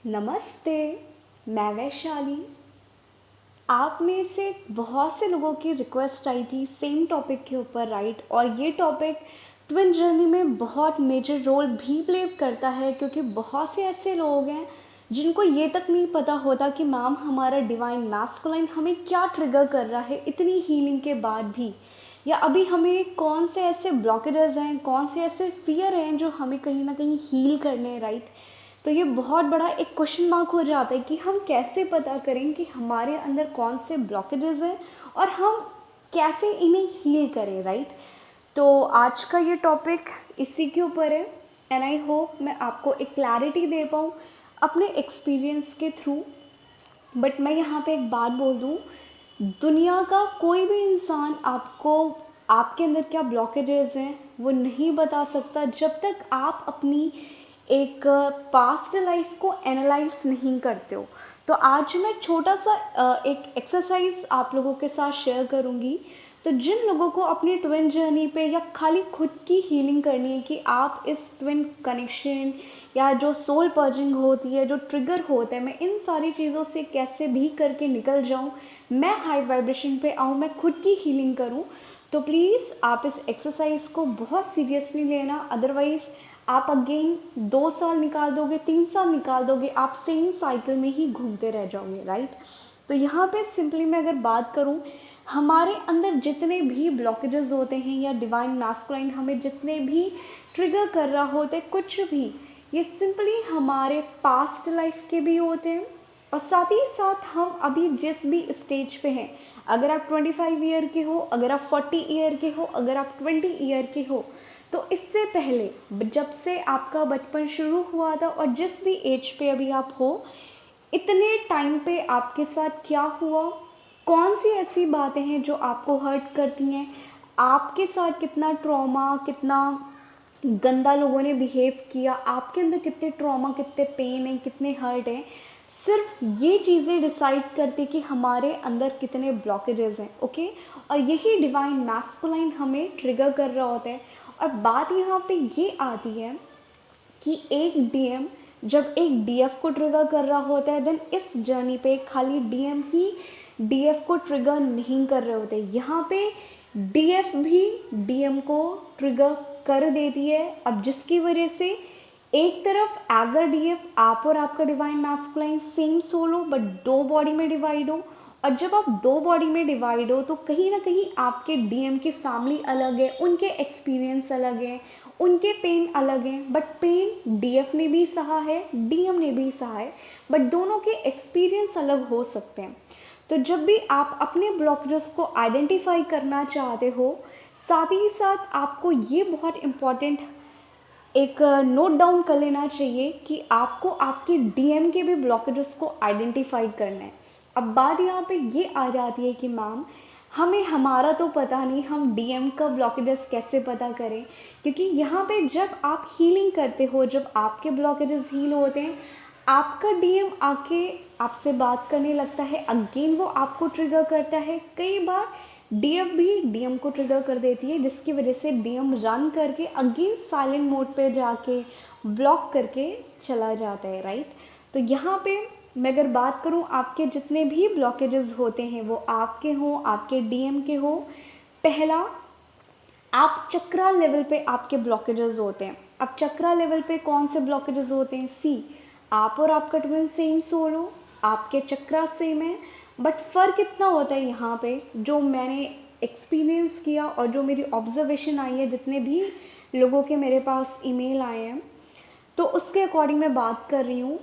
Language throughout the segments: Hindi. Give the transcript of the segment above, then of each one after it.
नमस्ते। मैं वैशाली। आप में से बहुत से लोगों की रिक्वेस्ट आई थी सेम टॉपिक के ऊपर, राइट। और ये टॉपिक ट्विन जर्नी में बहुत मेजर रोल भी प्ले करता है, क्योंकि बहुत से ऐसे लोग हैं जिनको ये तक नहीं पता होता कि मैम हमारा डिवाइन मैस्कुलाइन हमें क्या ट्रिगर कर रहा है इतनी हीलिंग के बाद भी, या अभी हमें कौन से ऐसे ब्लॉकेजेस हैं, कौन से ऐसे फियर हैं जो हमें कहीं ना कहीं हील करने हैं, राइट। तो ये बहुत बड़ा एक क्वेश्चन मार्क हो जाता है कि हम कैसे पता करें कि हमारे अंदर कौन से ब्लॉकेजेस हैं और हम कैसे इन्हें हील करें, राइट। तो आज का ये टॉपिक इसी के ऊपर है एंड आई होप मैं आपको एक क्लैरिटी दे पाऊँ अपने एक्सपीरियंस के थ्रू। बट मैं यहाँ पे एक बात बोल दूँ, दुनिया का कोई भी इंसान आपको आपके अंदर क्या ब्लॉकेजेस हैं वो नहीं बता सकता जब तक आप अपनी एक पास्ट लाइफ को एनालाइज नहीं करते हो। तो आज मैं छोटा सा एक एक्सरसाइज आप लोगों के साथ शेयर करूँगी। तो जिन लोगों को अपनी ट्विन जर्नी पे या खाली खुद की हीलिंग करनी है कि आप इस ट्विन कनेक्शन या जो सोल पर्जिंग होती है, जो ट्रिगर होता है, मैं इन सारी चीज़ों से कैसे भी करके निकल जाऊँ, मैं हाई वाइब्रेशन पे आऊँ, मैं खुद की हीलिंग करूँ, तो प्लीज़ आप इस एक्सरसाइज को बहुत सीरियसली लेना। अदरवाइज़ आप अगेन 2 साल निकाल दोगे, 3 साल निकाल दोगे, आप सेम साइकिल में ही घूमते रह जाओगे, राइट। तो यहाँ पे सिंपली मैं अगर बात करूँ, हमारे अंदर जितने भी ब्लॉकेजेस होते हैं या डिवाइन मैस्कुलाइन हमें जितने भी ट्रिगर कर रहा होता है कुछ भी, ये सिंपली हमारे पास्ट लाइफ के भी होते हैं और साथ ही साथ हम अभी जिस भी स्टेज पे हैं, अगर आप 25 ईयर के हो, अगर आप 40 ईयर के हो, अगर आप 20 ईयर के हो, तो इससे पहले जब से आपका बचपन शुरू हुआ था और जिस भी एज पे अभी आप हो, इतने टाइम पे आपके साथ क्या हुआ, कौन सी ऐसी बातें हैं जो आपको हर्ट करती हैं, आपके साथ कितना ट्रॉमा, कितना गंदा लोगों ने बिहेव किया, आपके अंदर कितने ट्रॉमा, कितने पेन हैं, कितने हर्ट हैं, सिर्फ ये चीज़ें डिसाइड करती कि हमारे अंदर कितने ब्लॉकेजेस हैं, ओके। और यही डिवाइन मैस्कुलाइन हमें ट्रिगर कर रहा होता है। और बात यहाँ पे ये आती है कि एक डीएम जब एक डीएफ को ट्रिगर कर रहा होता है, देन इस जर्नी पे खाली डीएम ही डीएफ को ट्रिगर नहीं कर रहे होते, यहाँ पे डीएफ भी डीएम को ट्रिगर कर देती है। अब जिसकी वजह से एक तरफ एज अ डीएफ आप और आपका डिवाइन मैस्कुलाइन सेम सोल हो बट दो बॉडी में डिवाइड हो। और जब आप दो बॉडी में डिवाइड हो तो कहीं ना कहीं आपके डीएम की फैमिली अलग है, उनके एक्सपीरियंस अलग हैं, उनके पेन अलग हैं, बट पेन डीएफ ने भी सहा है, डीएम ने भी सहा है, बट दोनों के एक्सपीरियंस अलग हो सकते हैं। तो जब भी आप अपने ब्लॉकेजेस को आइडेंटिफाई करना चाहते हो, साथ ही साथ आपको ये बहुत इम्पॉर्टेंट एक नोट डाउन कर लेना चाहिए कि आपको आपके डीएम के भी ब्लॉकेजेस को आइडेंटिफाई करना है। अब बात यहाँ पे ये आ जाती है कि मैम हमें हमारा तो पता नहीं, हम डीएम का ब्लॉकेजेस कैसे पता करें, क्योंकि यहाँ पे जब आप हीलिंग करते हो, जब आपके ब्लॉकेजेस हील होते हैं, आपका डीएम आके आपसे बात करने लगता है, अगेन वो आपको ट्रिगर करता है। कई बार डीएफ भी डीएम को ट्रिगर कर देती है, जिसकी वजह से डीएम रन करके अगेन साइलेंट मोड पे जाके ब्लॉक करके चला जाता है, राइट। तो यहाँ पे मैं अगर बात करूँ, आपके जितने भी ब्लॉकेजेस होते हैं वो आपके हों, आपके डीएम के हो, पहला आप चक्रा लेवल पे आपके ब्लॉकेजेस होते हैं। अब चक्रा लेवल पे कौन से ब्लॉकेजेस होते हैं, सी आप और आपका ट्विन सेम सोल हो, आपके चक्रा सेम है, बट फ़र्क इतना होता है यहाँ पे, जो मैंने एक्सपीरियंस किया और जो मेरी ऑब्जर्वेशन आई है, जितने भी लोगों के मेरे पास ईमेल आए हैं, तो उसके अकॉर्डिंग मैं बात कर रही हूँ।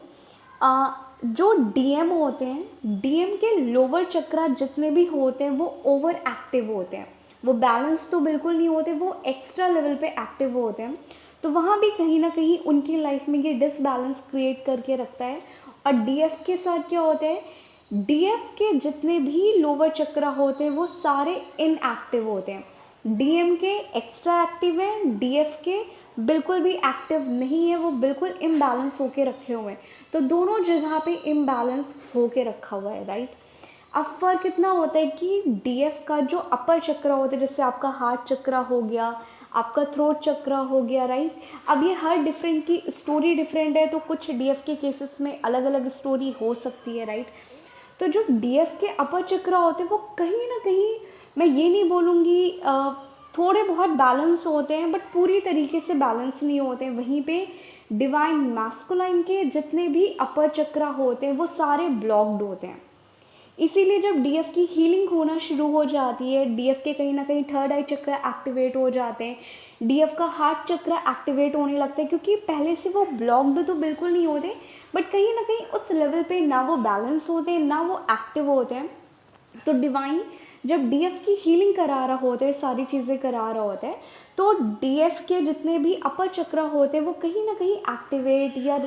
जो डीएम होते हैं, डीएम के लोअर चक्रा जितने भी होते हैं वो ओवर एक्टिव होते हैं, वो बैलेंस तो बिल्कुल नहीं होते, वो एक्स्ट्रा लेवल पे एक्टिव होते हैं। तो वहाँ भी कहीं ना कहीं उनकी लाइफ में ये डिसबैलेंस क्रिएट करके रखता है। और डीएफ के साथ क्या होता है, डीएफ के जितने भी लोअर चक्रा होते हैं वो सारे इनएक्टिव होते हैं। डीएम के एक्स्ट्रा एक्टिव हैं, डीएफ के बिल्कुल भी एक्टिव नहीं है, वो बिल्कुल इम्बैलेंस होके रखे हुए हैं। तो दोनों जगह पे इम्बैलेंस होके रखा हुआ है, राइट। अब फर्क इतना होता है कि डीएफ का जो अपर चक्रा होता है, जैसे आपका हार्ट चक्रा हो गया, आपका थ्रोट चक्रा हो गया, राइट। अब ये हर डिफरेंट की स्टोरी डिफरेंट है, तो कुछ डीएफ के केसेस में अलग अलग स्टोरी हो सकती है, राइट। तो जो डीएफ के अपर चक्रा होते हैं वो कहीं ना कहीं, मैं ये नहीं बोलूँगी थोड़े बहुत बैलेंस होते हैं, बट पूरी तरीके से बैलेंस नहीं होते हैं। वहीं पे डिवाइन मैस्कुलाइन के जितने भी अपर चक्रा होते हैं वो सारे ब्लॉक्ड होते हैं। इसीलिए जब डीएफ की हीलिंग होना शुरू हो जाती है, डीएफ के कहीं ना कहीं थर्ड आई चक्र एक्टिवेट हो जाते हैं, डीएफ का हार्ट चक्र एक्टिवेट होने लगता है, क्योंकि पहले से वो ब्लॉक्ड तो बिल्कुल नहीं होते, बट कहीं ना कहीं उस लेवल पे ना वो बैलेंस होते हैं ना वो एक्टिव होते हैं। तो डिवाइन जब डीएफ की हीलिंग करा रहा होता है, सारी चीज़ें करा रहा होता है, तो डीएफ के जितने भी अपर चक्र होते हैं वो कहीं ना कहीं एक्टिवेट या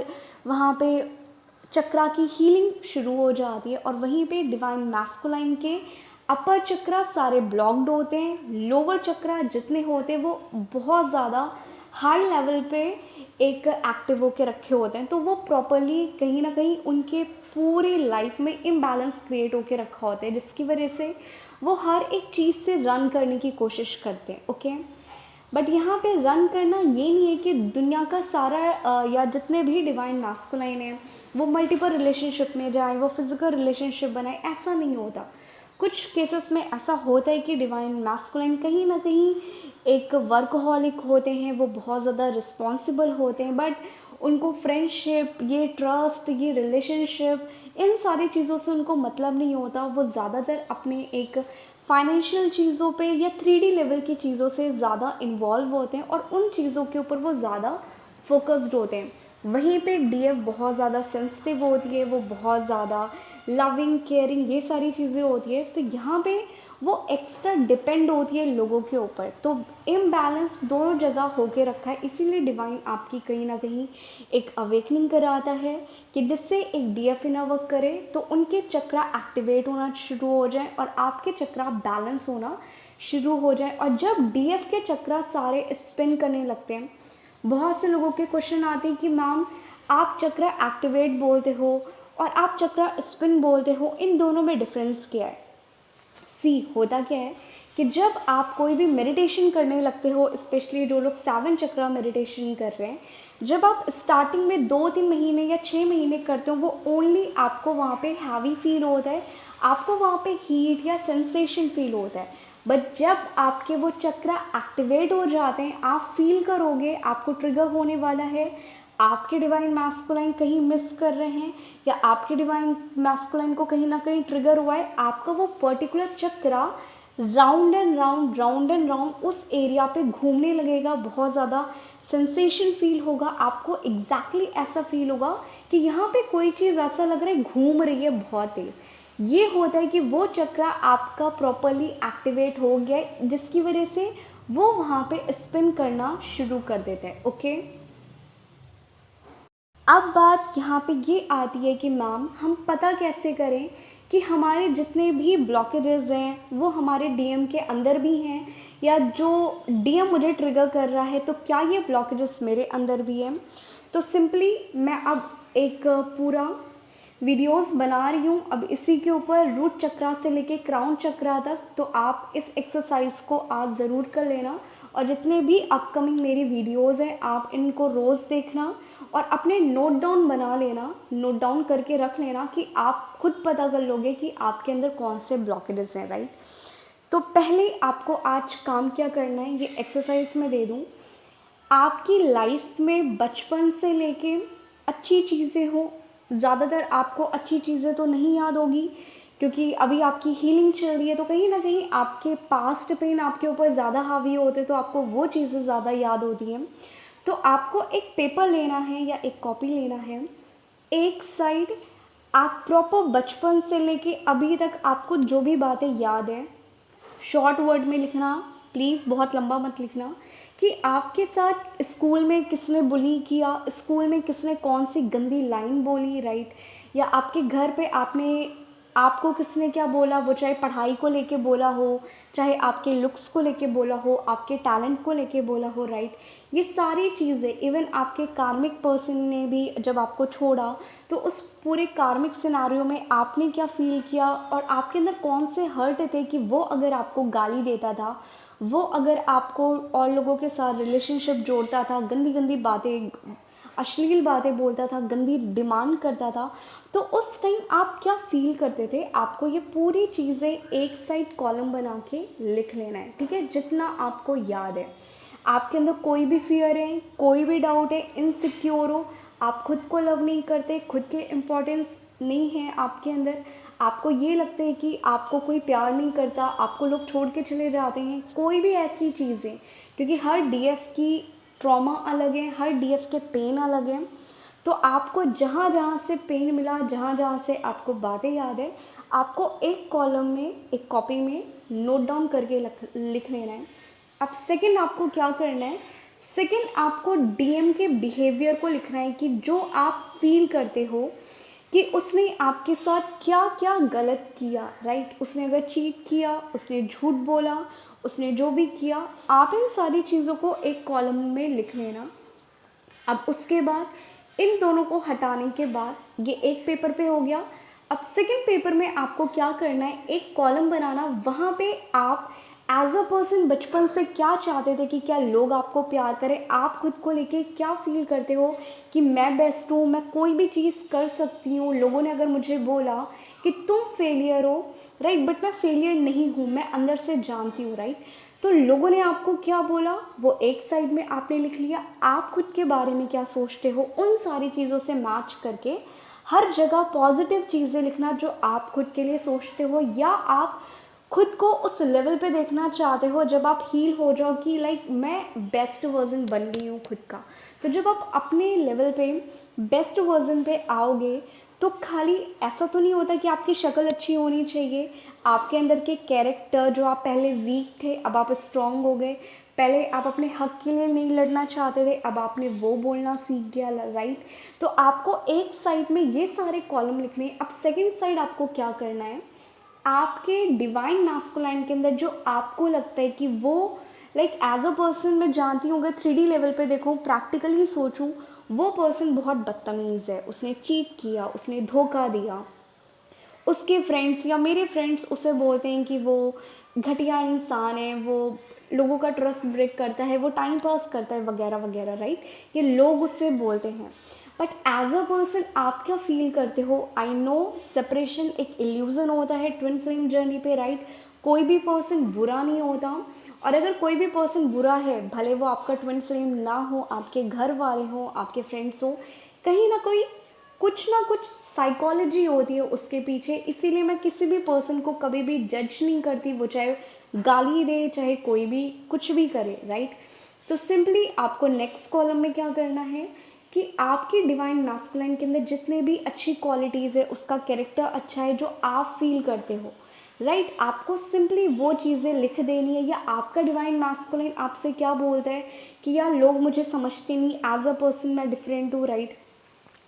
वहाँ पे चक्रा की हीलिंग शुरू हो जाती है। और वहीं पे डिवाइन मैस्कुलाइन के अपर चक्रा सारे ब्लॉक्ड होते हैं, लोअर चक्रा जितने होते हैं वो बहुत ज़्यादा हाई लेवल पे एक एक्टिव होके रखे होते हैं। तो वो प्रॉपरली कहीं ना कहीं उनके पूरी लाइफ में इम्बैलेंस क्रिएट होके रखा होता है, जिसकी वजह से वो हर एक चीज़ से रन करने की कोशिश करते हैं, ओके। बट यहाँ पे रन करना ये नहीं है कि दुनिया का सारा या जितने भी डिवाइन मैस्कुलाइन है वो मल्टीपल रिलेशनशिप में जाए, वो फिजिकल रिलेशनशिप बनाए, ऐसा नहीं होता। कुछ केसेस में ऐसा होता है कि डिवाइन मैस्कुलाइन कहीं ना कहीं एक वर्कहॉलिक होते हैं, वो बहुत ज़्यादा रिस्पॉन्सिबल होते हैं, बट उनको फ्रेंडशिप, ये ट्रस्ट, ये रिलेशनशिप, इन सारी चीज़ों से उनको मतलब नहीं होता। वो ज़्यादातर अपने एक फाइनेंशियल चीज़ों पे या 3D लेवल की चीज़ों से ज़्यादा इन्वॉल्व होते हैं और उन चीज़ों के ऊपर वो ज़्यादा फोकस्ड होते हैं। वहीं पे डीएफ बहुत ज़्यादा सेंसिटिव होती है, वो बहुत ज़्यादा लविंग, केयरिंग, ये सारी चीज़ें होती है। तो यहाँ पे वो एक्स्ट्रा डिपेंड होती है लोगों के ऊपर। तो इम्बैलेंस दोनों जगह होके रखा है, इसीलिए डिवाइन आपकी कहीं ना कहीं एक अवेकनिंग कराता है कि जिससे एक डीएफ इनर वर्क करे तो उनके चक्रा एक्टिवेट होना शुरू हो जाए और आपके चक्रा बैलेंस होना शुरू हो जाए। और जब डीएफ के चक्रा सारे स्पिन करने लगते हैं, बहुत से लोगों के क्वेश्चन आते हैं कि मैम आप चक्रा एक्टिवेट बोलते हो और आप चक्रा स्पिन बोलते हो, इन दोनों में डिफरेंस क्या है। सी होता क्या है कि जब आप कोई भी मेडिटेशन करने लगते हो, स्पेशली जो लोग 7 चक्रा मेडिटेशन कर रहे हैं, जब आप स्टार्टिंग में 2-3 महीने या 6 महीने करते हो, वो ओनली आपको वहाँ पे हैवी फील होता है, आपको वहाँ पे हीट या सेंसेशन फील होता है। बट जब आपके वो चक्रा एक्टिवेट हो जाते हैं, आप फील करोगे आपको ट्रिगर होने वाला है, आपके डिवाइन मैस्कुलाइन कहीं मिस कर रहे हैं या आपके डिवाइन मैस्कुलाइन को कहीं ना कहीं ट्रिगर हुआ है, आपका वो particular chakra round and round उस एरिया पे घूमने लगेगा, बहुत ज़्यादा सेंसेशन फील होगा, आपको एग्जैक्टली ऐसा फील होगा कि यहाँ पे कोई चीज़ ऐसा लग रहा है घूम रही है बहुत तेज़। ये होता है कि वो चक्रा आपका प्रॉपरली एक्टिवेट हो गया है, जिसकी वजह से वो वहाँ पे स्पिन करना शुरू कर देता है, ओके। अब बात यहाँ पे ये आती है कि मैम हम पता कैसे करें कि हमारे जितने भी ब्लॉकेजेस हैं वो हमारे डीएम के अंदर भी हैं, या जो डीएम मुझे ट्रिगर कर रहा है तो क्या ये ब्लॉकेजेस मेरे अंदर भी हैं। तो सिंपली मैं अब एक पूरा वीडियोस बना रही हूँ अब इसी के ऊपर, रूट चक्रा से लेके क्राउन चक्रा तक। तो आप इस एक्सरसाइज को आज ज़रूर कर लेना, और जितने भी अपकमिंग मेरी वीडियोस हैं आप इनको रोज़ देखना और अपने नोट डाउन बना लेना, नोट डाउन करके रख लेना कि आप खुद पता कर लोगे कि आपके अंदर कौन से ब्लॉकेजेस हैं, राइट। तो पहले आपको आज काम क्या करना है, ये एक्सरसाइज मैं दे दूँ। आपकी लाइफ में बचपन से लेके अच्छी चीज़ें हो, ज़्यादातर आपको अच्छी चीज़ें तो नहीं याद होगी क्योंकि अभी आपकी हीलिंग चल रही है, तो कहीं ना कहीं आपके पास्ट पेन आपके ऊपर ज़्यादा हावी होते, तो आपको वो चीज़ें ज़्यादा याद होती हैं। तो आपको एक पेपर लेना है या एक कॉपी लेना है, एक साइड आप प्रॉपर बचपन से लेके अभी तक आपको जो भी बातें याद हैं शॉर्ट वर्ड में लिखना, प्लीज़ बहुत लंबा मत लिखना, कि आपके साथ स्कूल में किसने बुली किया, स्कूल में किसने कौन सी गंदी लाइन बोली, राइट, या आपके घर पे आपको किसने क्या बोला, वो चाहे पढ़ाई को लेके बोला हो, चाहे आपके लुक्स को लेके बोला हो, आपके टैलेंट को लेके बोला हो, राइट। ये सारी चीज़ें, इवन आपके कार्मिक पर्सन ने भी जब आपको छोड़ा तो उस पूरे कार्मिक सिनारियो में आपने क्या फील किया और आपके अंदर कौन से हर्ट थे कि वो अगर आपको गाली देता था, वो अगर आपको और लोगों के साथ रिलेशनशिप जोड़ता था, गंदी गंदी बातें, अश्लील बातें बोलता था, गंदी डिमांड करता था, तो उस टाइम आप क्या फील करते थे? आपको ये पूरी चीज़ें एक साइड कॉलम बना के लिख लेना है, ठीक है, जितना आपको याद है। आपके अंदर कोई भी फियर है, कोई भी डाउट है, इनसिक्योर हो, आप खुद को लव नहीं करते, खुद के इम्पोर्टेंस नहीं है आपके अंदर, आपको ये लगता है कि आपको कोई प्यार नहीं करता, आपको लोग छोड़ के चले जाते हैं, कोई भी ऐसी चीज़ें, क्योंकि हर डीएफ की ट्रॉमा अलग है, हर डीएफ के पेन अलग हैं। तो आपको जहाँ जहाँ से पेन मिला, जहाँ जहाँ से आपको बातें याद है, आपको एक कॉलम में, एक कॉपी में नोट डाउन करके लिख लेना है। अब सेकंड आपको क्या करना है? सेकंड आपको डीएम के बिहेवियर को लिखना है कि जो आप फील करते हो कि उसने आपके साथ क्या क्या गलत किया, राइट? उसने अगर चीट किया, उसने झूठ बोला, उसने जो भी किया, आप इन सारी चीज़ों को एक कॉलम में लिख लेना। अब उसके बाद इन दोनों को हटाने के बाद ये एक पेपर पे हो गया। अब सेकंड पेपर में आपको क्या करना है? एक कॉलम बनाना, वहाँ पे आप एज अ पर्सन बचपन से क्या चाहते थे कि क्या लोग आपको प्यार करें, आप खुद को लेके क्या फील करते हो कि मैं बेस्ट हूँ, मैं कोई भी चीज़ कर सकती हूँ। लोगों ने अगर मुझे बोला कि तुम फेलियर हो, राइट, बट मैं फेलियर नहीं हूँ, मैं अंदर से जानती हूँ, राइट। तो लोगों ने आपको क्या बोला, वो एक साइड में आपने लिख लिया। आप खुद के बारे में क्या सोचते हो, उन सारी चीज़ों से मैच करके हर जगह पॉजिटिव चीज़ें लिखना जो आप खुद के लिए सोचते हो, या आप खुद को उस लेवल पे देखना चाहते हो जब आप हील हो जाओ कि लाइक मैं बेस्ट वर्जन बन गई हूँ खुद का। तो जब आप अपने लेवल पे बेस्ट वर्जन पे आओगे, तो खाली ऐसा तो नहीं होता कि आपकी शक्ल अच्छी होनी चाहिए, आपके अंदर के कैरेक्टर, जो आप पहले वीक थे अब आप स्ट्रांग हो गए, पहले आप अपने हक के लिए नहीं लड़ना चाहते थे, अब आपने वो बोलना सीख गया, राइट। तो आपको एक साइड में ये सारे कॉलम लिखने हैं। अब सेकंड साइड आपको क्या करना है? आपके डिवाइन मैस्कुलाइन के अंदर जो आपको लगता है कि वो लाइक एज अ पर्सन, मैं जानती हूँ, अगर 3D लेवल पे देखूँ, प्रैक्टिकली सोचूँ, वो पर्सन बहुत बदतमीज़ है, उसने चीट किया, उसने धोखा दिया, उसके फ्रेंड्स या मेरे फ्रेंड्स उसे बोलते हैं कि वो घटिया इंसान है, वो लोगों का ट्रस्ट ब्रेक करता है, वो टाइम पास करता है, वगैरह वगैरह, राइट। ये लोग उससे बोलते हैं, बट एज अ पर्सन आप क्या फील करते हो? आई नो सेपरेशन एक इल्यूज़न होता है ट्विन फ्लेम जर्नी पे, राइट। कोई भी पर्सन बुरा नहीं होता, और अगर कोई भी पर्सन बुरा है, भले वो आपका ट्विन फ्लेम ना हो, आपके घर वाले हो, आपके फ्रेंड्स हो, कहीं ना कुछ साइकोलॉजी होती है उसके पीछे। इसीलिए मैं किसी भी पर्सन को कभी भी जज नहीं करती, वो चाहे गाली दे, चाहे कोई भी कुछ भी करे, राइट। तो सिंपली आपको नेक्स्ट कॉलम में क्या करना है कि आपकी डिवाइन मैस्कुलाइन के अंदर जितने भी अच्छी क्वालिटीज़ है, उसका कैरेक्टर अच्छा है जो आप फील करते हो, राइट। आपको सिंपली वो चीज़ें लिख देनी है। या आपका डिवाइन मैस्कुलाइन आपसे क्या बोलता है कि यार लोग मुझे समझते नहीं, एज अ पर्सन मैं डिफरेंट हूँ, राइट,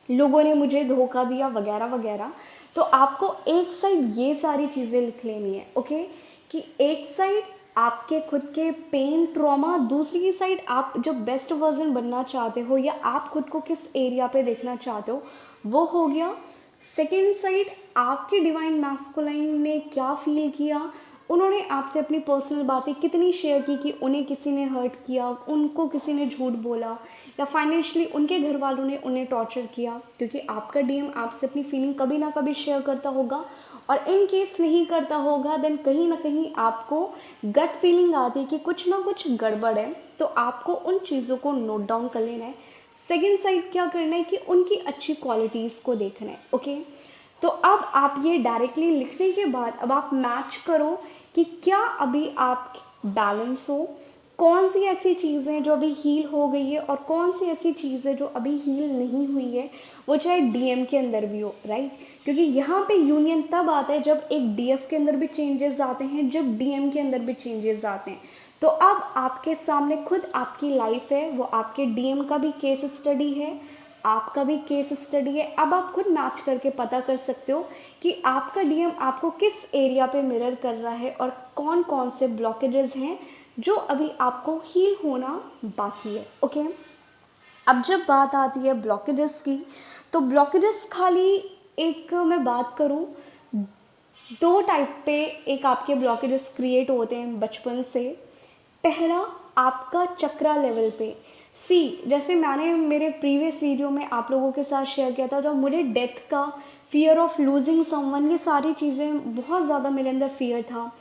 लोगों ने मुझे धोखा दिया, वगैरह वगैरह। तो आपको एक साइड ये सारी चीज़ें लिख लेनी है, ओके, कि एक साइड आपके खुद के पेन ट्रॉमा, दूसरी साइड आप जो बेस्ट वर्जन बनना चाहते हो, या आप खुद को किस एरिया पे देखना चाहते हो, वो हो गया। सेकेंड साइड आपके डिवाइन मैस्कुलाइन ने क्या फील किया, उन्होंने आपसे अपनी पर्सनल बातें कितनी शेयर की कि उन्हें किसी ने हर्ट किया, उनको किसी ने झूठ बोला, या फाइनेंशियली उनके घर वालों ने उन्हें टॉर्चर किया। क्योंकि आपका डीएम आपसे अपनी फीलिंग कभी ना कभी शेयर करता होगा, और इन केस नहीं करता होगा, देन कहीं ना कहीं आपको गट फीलिंग आती है कि कुछ ना कुछ गड़बड़ है। तो आपको उन चीज़ों को नोट डाउन कर लेना है। सेकेंड साइड क्या करना है कि उनकी अच्छी क्वालिटीज़ को देखना है, ओके। तो अब आप ये डायरेक्टली लिखने के बाद अब आप मैच करो कि क्या अभी आप बैलेंस हो, कौन सी ऐसी चीज़ें हैं जो अभी हील हो गई है, और कौन सी ऐसी चीज़ें जो अभी हील नहीं हुई है, वो चाहे डीएम के अंदर भी हो, राइट। क्योंकि यहाँ पे यूनियन तब आता है जब एक डीएफ के अंदर भी चेंजेस आते हैं, जब डीएम के अंदर भी चेंजेस आते हैं। तो अब आपके सामने खुद आपकी लाइफ है, वो आपके डीएम का भी केस स्टडी है, आपका भी केस स्टडी है। अब आप खुद मैच करके पता कर सकते हो कि आपका डीएम आपको किस एरिया पे मिरर कर रहा है, और कौन कौन से ब्लॉकेजेस हैं जो अभी आपको हील होना बाकी है, ओके। अब जब बात आती है ब्लॉकेजेस की, तो ब्लॉकेजेस खाली एक मैं बात करूं, दो टाइप पे एक आपके ब्लॉकेजेस क्रिएट होते हैं बचपन से। पहला, आपका चक्रा लेवल पे। जैसे मैंने मेरे प्रीवियस वीडियो में आप लोगों के साथ शेयर किया था, जब मुझे डेथ का, फियर ऑफ लूजिंग समवन, ये सारी चीज़ें बहुत ज़्यादा मेरे अंदर फियर था।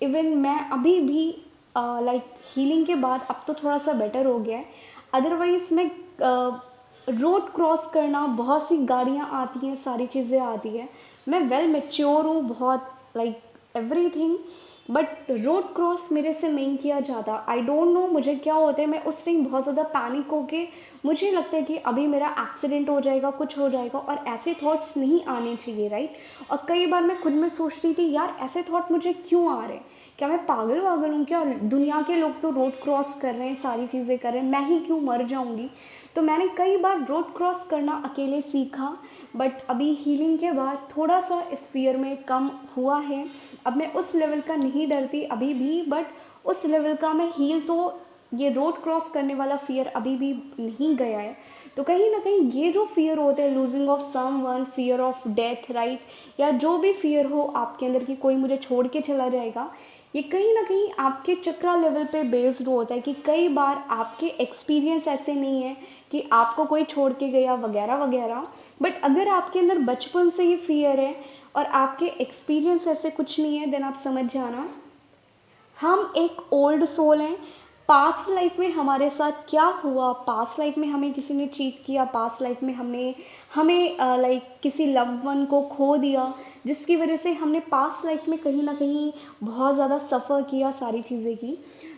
इवन मैं अभी भी लाइक हीलिंग के बाद अब तो थोड़ा सा बेटर हो गया है। अदरवाइज़ मैं रोड क्रॉस करना, बहुत सी गाड़ियाँ आती हैं, सारी चीज़ें आती हैं, मैं वेल मैच्योर हूँ बहुत, like everything, but road cross मेरे से नहीं किया जाता। आई डोंट नो मुझे क्या होता है, मैं उस टाइम बहुत ज़्यादा पैनिक होके, मुझे लगता है कि अभी मेरा एक्सीडेंट हो जाएगा, कुछ हो जाएगा, और ऐसे थॉट्स नहीं आने चाहिए, राइट। और कई बार मैं खुद में सोचती थी, यार ऐसे थॉट मुझे क्यों आ रहे हैं, क्या मैं पागल वागल हूँ क्या, दुनिया के लोग तो रोड क्रॉस कर रहे हैं, सारी चीज़ें कर रहे हैं, मैं ही क्यों मर जाऊँगी। तो मैंने कई बार रोड क्रॉस करना अकेले सीखा, बट अभी हीलिंग के बाद थोड़ा सा इस फियर में कम हुआ है। अब मैं उस लेवल का नहीं डरती अभी भी, बट उस लेवल का मैं हील, तो ये रोड क्रॉस करने वाला फियर अभी भी नहीं गया है। तो कहीं ना कहीं ये जो फियर होते हैं, losing of someone, fear of death, right, या जो भी फियर हो आपके अंदर कि कोई मुझे छोड़ के चला जाएगा, ये कहीं ना कहीं आपके चक्रा लेवल पे बेस्ड होता है कि कई बार आपके एक्सपीरियंस ऐसे नहीं है कि आपको कोई छोड़ के गया वगैरह वगैरह, बट अगर आपके अंदर बचपन से ये फियर है और आपके एक्सपीरियंस ऐसे कुछ नहीं है, देन आप समझ जाना हम एक ओल्ड सोल हैं। पास्ट लाइफ में हमारे साथ क्या हुआ, पास्ट लाइफ में हमें किसी ने चीट किया, पास्ट लाइफ में हमने हमें लाइक किसी लव्ड वन को खो दिया, जिसकी वजह से हमने पास्ट लाइफ में कहीं ना कहीं बहुत ज़्यादा सफ़र किया, सारी चीज़ें की।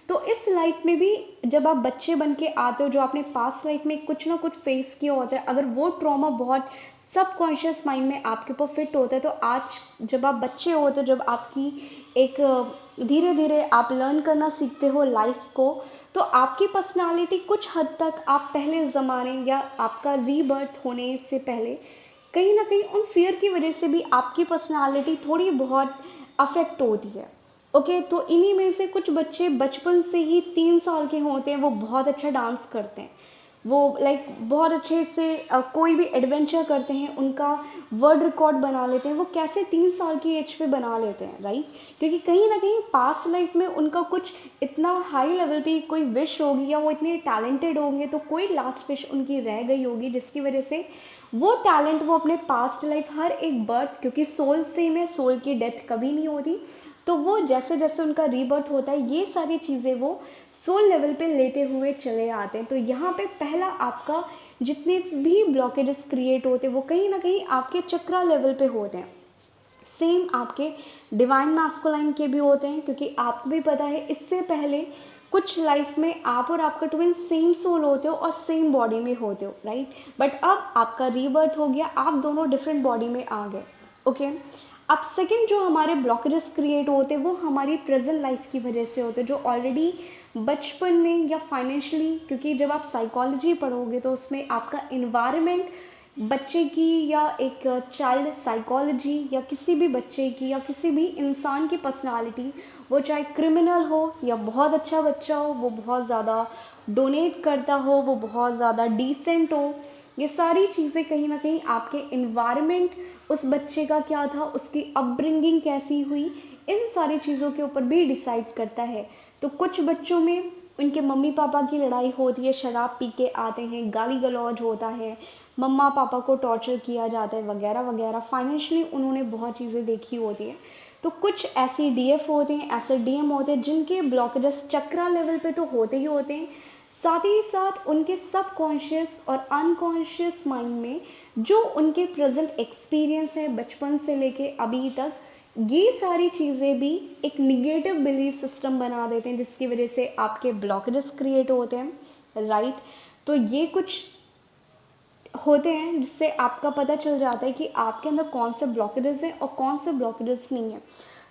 तो इस लाइफ में भी जब आप बच्चे बन के आते हो, जो आपने पास्ट लाइफ में कुछ ना कुछ फेस किया होता है, अगर वो ट्रॉमा बहुत सबकॉन्शियस माइंड में आपके ऊपर फिट होता है, तो आज जब आप बच्चे होते हो, जब आपकी एक धीरे धीरे आप लर्न करना सीखते हो लाइफ को, तो आपकी पर्सनालिटी कुछ हद तक आप पहले ज़माने या आपका रीबर्थ होने से पहले कहीं ना कहीं उन फियर की वजह से भी आपकी पर्सनालिटी थोड़ी बहुत अफेक्ट होती है। ओके, तो इन्हीं में से कुछ बच्चे बचपन से ही 3 साल के होते हैं, वो बहुत अच्छा डांस करते हैं, वो लाइक बहुत अच्छे से कोई भी एडवेंचर करते हैं, उनका वर्ल्ड रिकॉर्ड बना लेते हैं। वो कैसे 3 साल की एज पे बना लेते हैं, राइट, क्योंकि कहीं ना कहीं पास्ट लाइफ में उनका कुछ इतना हाई लेवल पे कोई विश होगी, या वो इतने टैलेंटेड होंगे, तो कोई लास्ट विश उनकी रह गई होगी, जिसकी वजह से वो टैलेंट वो अपने पास्ट लाइफ हर एक बर्थ, क्योंकि सोल सेम है, सोल की डेथ कभी नहीं होती, तो वो जैसे जैसे उनका रीबर्थ होता है, ये सारी चीज़ें वो सोल लेवल पे लेते हुए चले आते हैं। तो यहाँ पे पहला आपका जितने भी ब्लॉकेजेस क्रिएट होते हैं, वो कहीं ना कहीं आपके चक्रा लेवल पे होते हैं। सेम आपके डिवाइन मैस्कुलाइन के भी होते हैं, क्योंकि आपको भी पता है इससे पहले कुछ लाइफ में आप और आपका ट्विन सेम सोल होते हो और सेम बॉडी में होते हो, राइट, बट अब आपका रीबर्थ हो गया, आप दोनों डिफरेंट बॉडी में आ गए। ओके, अब सेकंड जो हमारे ब्लॉकेजेस क्रिएट होते हैं, वो हमारी प्रेजेंट लाइफ की वजह से होते हैं, जो ऑलरेडी बचपन में या फाइनेंशियली, क्योंकि जब आप साइकोलॉजी पढ़ोगे तो उसमें आपका इन्वायरमेंट, बच्चे की या एक चाइल्ड साइकोलॉजी, या किसी भी बच्चे की या किसी भी इंसान की पर्सनालिटी, वो चाहे क्रिमिनल हो या बहुत अच्छा बच्चा हो, वो बहुत ज़्यादा डोनेट करता हो, वो बहुत ज़्यादा डिसेंट हो, ये सारी चीज़ें कहीं ना कहीं आपके इन्वायरमेंट, उस बच्चे का क्या था, उसकी अपब्रिंगिंग कैसी हुई, इन सारी चीज़ों के ऊपर भी डिसाइड करता है। तो कुछ बच्चों में उनके मम्मी पापा की लड़ाई होती है, शराब पी के आते हैं, गाली गलौज होता है, मम्मा पापा को टॉर्चर किया जाता है वगैरह वगैरह, फाइनेंशियली उन्होंने बहुत चीज़ें देखी होती है। तो कुछ ऐसे डीएफ होते हैं, ऐसे डीएम होते हैं, जिनके ब्लॉकेजेस चक्रा लेवल पे तो होते ही होते हैं, साथ ही साथ उनके सबकॉन्शियस और अनकॉन्शियस माइंड में जो उनके प्रेजेंट एक्सपीरियंस है बचपन से लेके अभी तक, ये सारी चीज़ें भी एक निगेटिव बिलीफ सिस्टम बना देते हैं, जिसकी वजह से आपके ब्लॉकेजेस क्रिएट होते हैं, राइट। तो ये कुछ होते हैं जिससे आपका पता चल जाता है कि आपके अंदर कौन से ब्लॉकेजेस हैं और कौन से ब्लॉकेजेस नहीं हैं।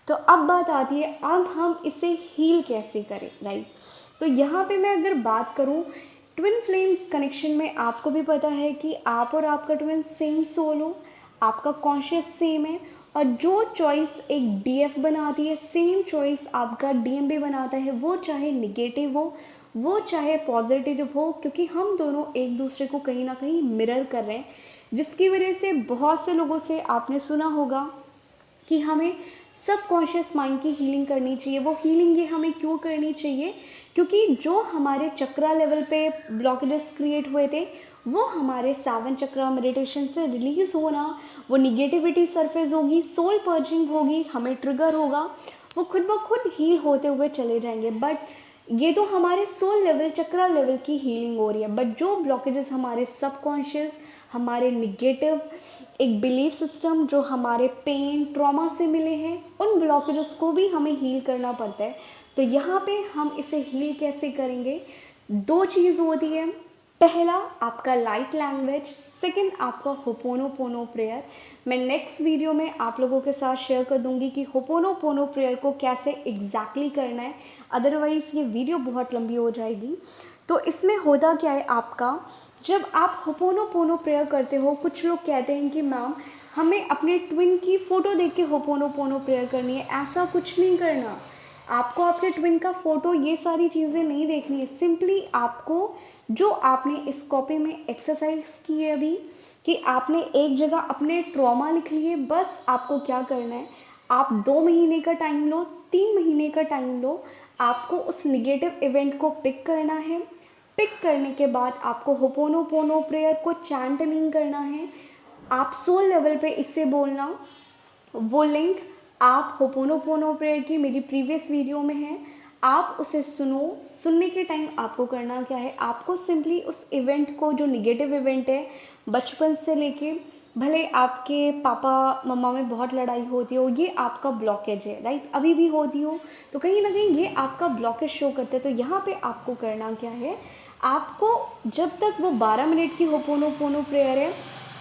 तो अब बात आती है, अब हम इसे हील कैसे करें, राइट। तो यहाँ पे मैं अगर बात करूँ ट्विन फ्लेम कनेक्शन में, आपको भी पता है कि आप और आपका ट्विन सेम सोल हो, आपका कॉन्शियस सेम है, और जो चॉइस एक डीएफ बनाती है, सेम चॉइस आपका डीएम भी बनाता है, वो चाहे निगेटिव हो, वो चाहे पॉजिटिव हो, क्योंकि हम दोनों एक दूसरे को कहीं ना कहीं मिरर कर रहे हैं, जिसकी वजह से बहुत से लोगों से आपने सुना होगा कि हमें सबकॉन्शियस माइंड की हीलिंग करनी चाहिए। वो हीलिंग ये हमें क्यों करनी चाहिए, क्योंकि जो हमारे चक्रा लेवल पे ब्लॉकेजेस क्रिएट हुए थे वो हमारे 7 चक्रा मेडिटेशन से रिलीज होना, वो निगेटिविटी सरफेस होगी, सोल पर्जिंग होगी, हमें ट्रिगर होगा, वो खुद ब खुद हील होते हुए चले जाएंगे। बट ये तो हमारे सोल लेवल चक्रा लेवल की हीलिंग हो रही है। बट जो ब्लॉकेजेस हमारे सबकॉन्शियस, हमारे निगेटिव एक बिलीफ सिस्टम जो हमारे पेन ट्रॉमा से मिले हैं, उन ब्लॉकेजेस को भी हमें हील करना पड़ता है। तो यहाँ पे हम इसे हील कैसे करेंगे? 2 चीज़ होती है। पहला आपका लाइट लैंग्वेज, सेकंड आपका होपोनोपोनो प्रेयर। मैं नेक्स्ट वीडियो में आप लोगों के साथ शेयर कर दूंगी कि होपोनोपोनो प्रेयर को कैसे एग्जैक्टली करना है, अदरवाइज़ ये वीडियो बहुत लंबी हो जाएगी। तो इसमें होता क्या है आपका, जब आप होपोनोपोनो प्रेयर करते हो, कुछ लोग कहते हैं कि मैम हमें अपने ट्विन की फ़ोटो देख के होपोनोपोनो प्रेयर करनी है। ऐसा कुछ नहीं करना। आपको आपके ट्विन का फ़ोटो ये सारी चीज़ें नहीं देखनी है। सिंपली आपको जो आपने इस कॉपी में एक्सरसाइज की है अभी, कि आपने एक जगह अपने ट्रॉमा लिख लिए, बस आपको क्या करना है, आप 2 महीने का टाइम लो, 3 महीने का टाइम लो, आपको उस निगेटिव इवेंट को पिक करना है। पिक करने के बाद आपको होपोनोपोनो प्रेयर को चैंट नहीं करना है, आप सोल लेवल पे इससे बोलना। वो लिंक आप होपोनोपोनो प्रेयर की मेरी प्रीवियस वीडियो में है, आप उसे सुनो। सुनने के टाइम आपको करना क्या है, आपको सिंपली उस इवेंट को, जो निगेटिव इवेंट है बचपन से लेके, भले आपके पापा मम्मा में बहुत लड़ाई होती हो, ये आपका ब्लॉकेज है, राइट, अभी भी होती हो, तो कहीं ना कहीं ये आपका ब्लॉकेज शो करते हैं। तो यहाँ पे आपको करना क्या है, आपको जब तक वो 12 मिनट की होपोनोपोनो प्रेयर है,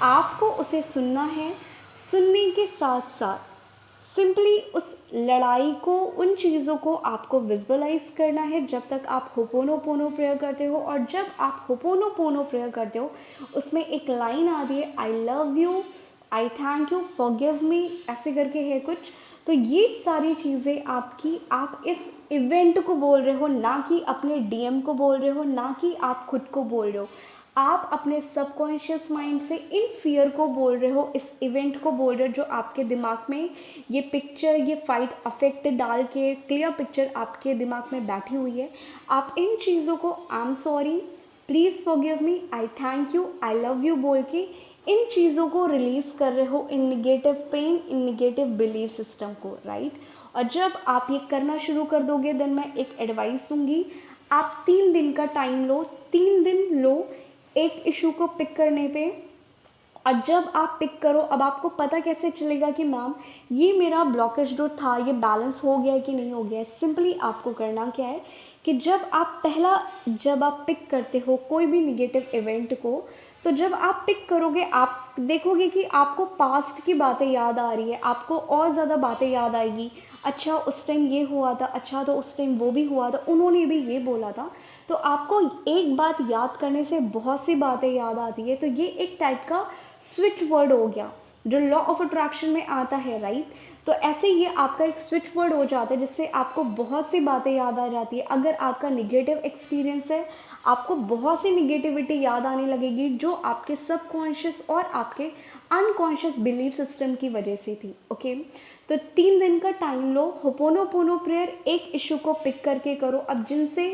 आपको उसे सुनना है। सुनने के साथ साथ सिंपली उस लड़ाई को, उन चीज़ों को आपको विजुअलाइज करना है जब तक आप होपोनोपोनो प्रेयर करते हो। और जब आप होपोनोपोनो प्रेयर करते हो, उसमें एक लाइन आती है, I love you, I thank you, forgive me, ऐसे करके है कुछ। तो ये सारी चीज़ें आपकी, आप इस इवेंट को बोल रहे हो, ना कि अपने डीएम को बोल रहे हो, ना कि आप खुद को बोल रहे हो। आप अपने सबकॉन्शियस माइंड से इन फियर को बोल रहे हो, इस इवेंट को बोल रहे हो, जो आपके दिमाग में ये पिक्चर, ये फाइट अफेक्ट डाल के क्लियर पिक्चर आपके दिमाग में बैठी हुई है। आप इन चीज़ों को I am sorry, please forgive me, I thank you, I love you बोल के इन चीज़ों को रिलीज़ कर रहे हो, इन निगेटिव पेन, इन निगेटिव बिलीफ सिस्टम को, राइट। और जब आप ये करना शुरू कर दोगे, देन मैं एक एडवाइस दूंगी, आप 3 दिन का टाइम लो, 3 दिन लो एक इशू को पिक करने पे। और जब आप पिक करो, अब आपको पता कैसे चलेगा कि मैम ये मेरा ब्लॉकेज जो था ये बैलेंस हो गया है कि नहीं हो गया है? सिंपली आपको करना क्या है कि जब आप पिक करते हो कोई भी निगेटिव इवेंट को, तो जब आप पिक करोगे आप देखोगे कि आपको पास्ट की बातें याद आ रही है, आपको और ज़्यादा बातें याद आएगी। अच्छा उस टाइम ये हुआ था, अच्छा तो उस टाइम वो भी हुआ था, उन्होंने भी ये बोला था। तो आपको एक बात याद करने से बहुत सी बातें याद आती है। तो ये एक टाइप का स्विच वर्ड हो गया जो लॉ ऑफ अट्रैक्शन में आता है, राइट। तो ऐसे ये आपका एक स्विच वर्ड हो जाता है जिससे आपको बहुत सी बातें याद आ जाती है। अगर आपका निगेटिव एक्सपीरियंस है, आपको बहुत सी निगेटिविटी याद आने लगेगी जो आपके सबकॉन्शियस और आपके अनकॉन्शियस बिलीफ सिस्टम की वजह से थी। ओके, तो 3 दिन का टाइम लो, होपोनोपोनो प्रेयर एक इशू को पिक करके करो। अब जिनसे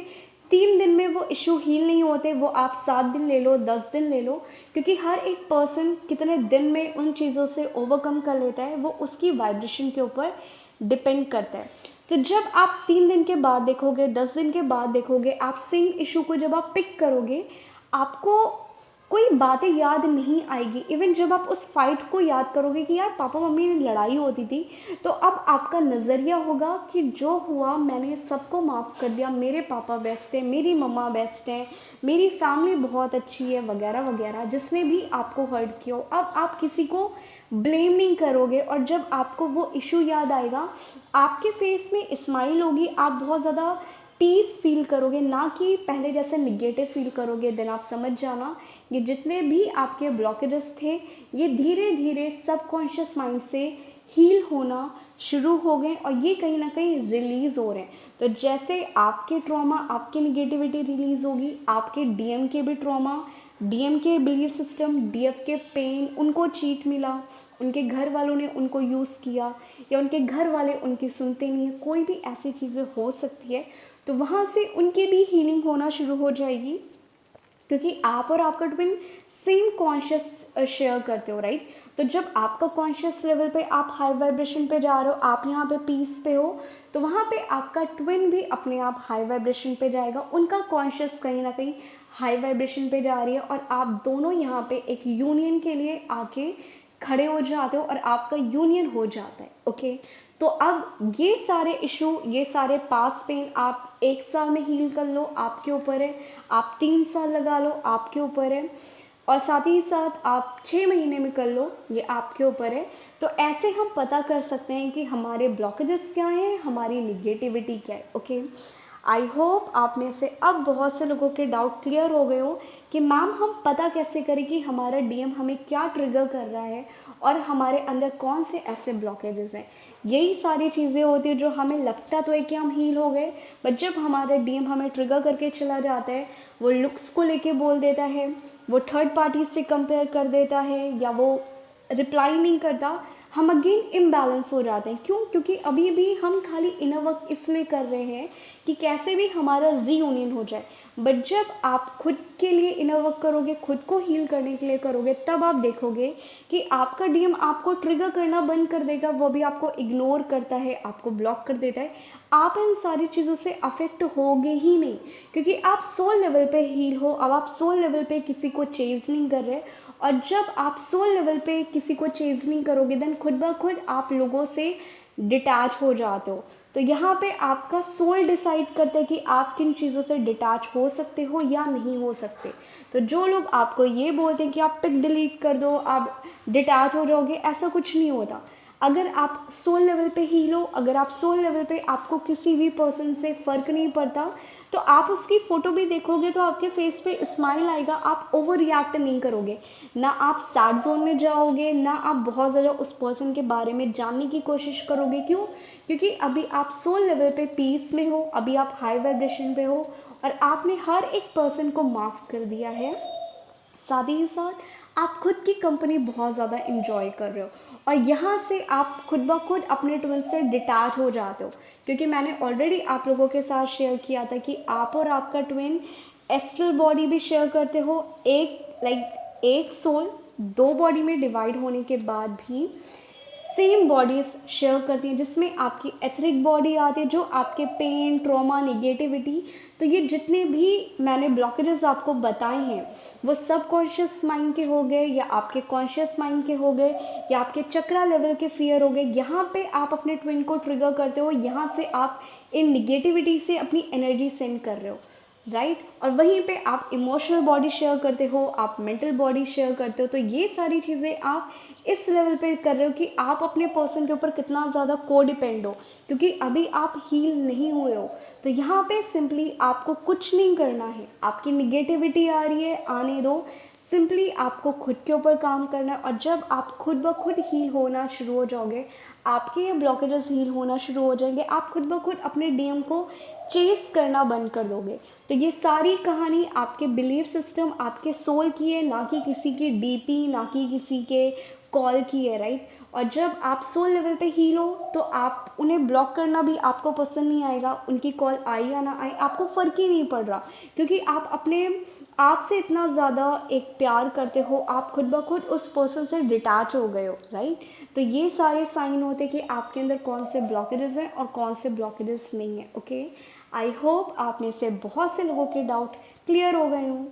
3 दिन में वो इशू हील नहीं होते, वो आप 7 दिन ले लो, 10 दिन ले लो, क्योंकि हर एक पर्सन कितने दिन में उन चीज़ों से ओवरकम कर लेता है वो उसकी वाइब्रेशन के ऊपर डिपेंड करता है। तो जब आप 3 दिन के बाद देखोगे, 10 दिन के बाद देखोगे, आप सेम इशू को जब आप पिक करोगे, आपको कोई बातें याद नहीं आएगी। इवन जब आप उस फाइट को याद करोगे कि यार पापा मम्मी में लड़ाई होती थी, तो अब आपका नज़रिया होगा कि जो हुआ मैंने सबको माफ़ कर दिया, मेरे पापा बेस्ट हैं, मेरी मम्मा बेस्ट हैं, मेरी फैमिली बहुत अच्छी है, वगैरह वगैरह, जिसने भी आपको हर्ट किया हो। अब आप किसी को ब्लेम नहीं करोगे। और जब आपको वो इशू याद आएगा, आपके फेस में स्माइल होगी, आप बहुत ज़्यादा पीस फील करोगे, ना कि पहले जैसे निगेटिव फील करोगे। देन आप समझ जाना ये जितने भी आपके ब्लॉकेजेस थे ये धीरे धीरे सबकॉन्शियस माइंड से हील होना शुरू हो गए और ये कहीं ना कहीं रिलीज़ हो रहे हैं। तो जैसे आपके ट्रॉमा, आपकी निगेटिविटी रिलीज़ होगी, आपके डीएम के भी ट्रॉमा, डीएम के बिलीफ सिस्टम, डीएफ के पेन, उनको चीट मिला, उनके घर वालों ने उनको यूज़ किया, या उनके घर वाले उनकी सुनते नहीं है, कोई भी ऐसी चीज़ें हो सकती है। तो वहाँ से उनकी भी हीलिंग होना शुरू हो जाएगी, क्योंकि आप और आपका ट्विन सेम कॉन्शियस शेयर करते हो, राइट। तो जब आपका कॉन्शियस लेवल पे आप हाई वाइब्रेशन पे जा रहे हो, आप यहाँ पे पीस पे हो, तो वहाँ पे आपका ट्विन भी अपने आप हाई वाइब्रेशन पे जाएगा, उनका कॉन्शियस कहीं ना कहीं हाई वाइब्रेशन पे जा रही है, और आप दोनों यहाँ पे एक यूनियन के लिए आके खड़े हो जाते हो और आपका यूनियन हो जाता है, ओके। तो अब ये सारे इशू, ये सारे पास्ट पेन आप 1 साल में हील कर लो, आपके ऊपर है। आप 3 साल लगा लो, आपके ऊपर है। और साथ ही साथ आप 6 महीने में कर लो, ये आपके ऊपर है। तो ऐसे हम पता कर सकते हैं कि हमारे ब्लॉकेजेस क्या हैं, हमारी निगेटिविटी क्या है, ओके। आई होप आप में से अब बहुत से लोगों के डाउट क्लियर हो गए हो कि मैम हम पता कैसे करें कि हमारा डीएम हमें क्या ट्रिगर कर रहा है और हमारे अंदर कौन से ऐसे ब्लॉकेजेस हैं। यही सारी चीज़ें होती है जो हमें लगता तो है कि हम हील हो गए, बट जब हमारा डीएम हमें ट्रिगर करके चला जाता है, वो लुक्स को लेके बोल देता है, वो थर्ड पार्टी से कंपेयर कर देता है, या वो रिप्लाई नहीं करता, हम अगेन इम्बैलेंस हो जाते हैं। क्यों? क्योंकि अभी भी हम खाली इनर वर्क इसलिए कर रहे हैं कि कैसे भी हमारा रीयूनियन हो जाए। बट जब आप खुद के लिए इनर वर्क करोगे, खुद को हील करने के लिए करोगे, तब आप देखोगे कि आपका डीएम आपको ट्रिगर करना बंद कर देगा, वो भी आपको इग्नोर करता है, आपको ब्लॉक कर देता है। आप इन सारी चीज़ों से अफेक्ट होगे ही नहीं, क्योंकि आप सोल लेवल पे हील हो। अब आप सोल लेवल पे किसी को चेज नहीं कर रहे, और जब आप सोल लेवल पे किसी को चेज नहीं करोगे, देन खुद ब खुद आप लोगों से डिटैच हो जाते हो। तो यहाँ पे आपका सोल डिसाइड करता है कि आप किन चीज़ों से डिटैच हो सकते हो या नहीं हो सकते। तो जो लोग आपको ये बोलते हैं कि आप पिक डिलीट कर दो, आप डिटैच हो जाओगे, ऐसा कुछ नहीं होता। अगर आप सोल लेवल पे हील हो, अगर आप सोल लेवल पे आपको किसी भी पर्सन से फ़र्क नहीं पड़ता, तो आप उसकी फ़ोटो भी देखोगे तो आपके फेस पे स्माइल आएगा, आप ओवर रिएक्ट नहीं करोगे, ना आप सैड जोन में जाओगे, ना आप बहुत ज़्यादा उस पर्सन के बारे में जानने की कोशिश करोगे। क्यों? क्योंकि अभी आप सोल लेवल पे पीस में हो, अभी आप हाई वाइब्रेशन पे हो, और आपने हर एक पर्सन को माफ़ कर दिया है। साथ ही साथ आप खुद की कंपनी बहुत ज़्यादा इंजॉय कर रहे हो, और यहाँ से आप खुद ब खुद अपने ट्विन से डिटैच हो जाते हो। क्योंकि मैंने ऑलरेडी आप लोगों के साथ शेयर किया था कि आप और आपका ट्विन एस्ट्रल बॉडी भी शेयर करते हो। एक सोल 2 बॉडी में डिवाइड होने के बाद भी सेम बॉडीज शेयर करती हैं, जिसमें आपकी एथरिक बॉडी आती है, जो आपके पेन, ट्रॉमा, निगेटिविटी, तो ये जितने भी मैंने ब्लॉकेजेस आपको बताए हैं, वो सब कॉन्शियस माइंड के हो गए, या आपके कॉन्शियस माइंड के हो गए, या आपके चक्रा लेवल के फियर हो गए। यहाँ पे आप अपने ट्विन को ट्रिगर करते हो, यहाँ से आप इन निगेटिविटी से अपनी एनर्जी सेंड कर रहे हो, राइट। और वहीं पे आप इमोशनल बॉडी शेयर करते हो, आप मेंटल बॉडी शेयर करते हो। तो ये सारी चीज़ें आप इस लेवल पे कर रहे हो कि आप अपने पर्सन के ऊपर कितना ज़्यादा को डिपेंड हो, क्योंकि अभी आप हील नहीं हुए हो। तो यहाँ पे सिंपली आपको कुछ नहीं करना है, आपकी निगेटिविटी आ रही है, आने दो। सिंपली आपको खुद के ऊपर काम करना है, और जब आप खुद ब खुद हील होना शुरू हो जाओगे, आपके ये ब्लॉकेजेस हील होना शुरू हो जाएंगे, आप खुद ब खुद अपने डीएम को चेस करना बंद कर दोगे। तो ये सारी कहानी आपके बिलीफ सिस्टम, आपके सोल की है, ना कि किसी की डीपी, ना कि किसी के कॉल की है, राइट। और जब आप सोल लेवल पे हील हो, तो आप उन्हें ब्लॉक करना भी आपको पसंद नहीं आएगा, उनकी कॉल आई या ना आई आपको फ़र्क ही नहीं पड़ रहा, क्योंकि आप अपने आप से इतना ज़्यादा एक प्यार करते हो, आप खुद ब खुद उस पर्सन से डिटैच हो गए हो, राइट। तो ये सारे साइन होते हैं कि आपके अंदर कौन से ब्लॉकेजेस हैं और कौन से ब्लॉकेजेस नहीं हैं, ओके। आई होप आप में से बहुत से लोगों के डाउट क्लियर हो गए हों।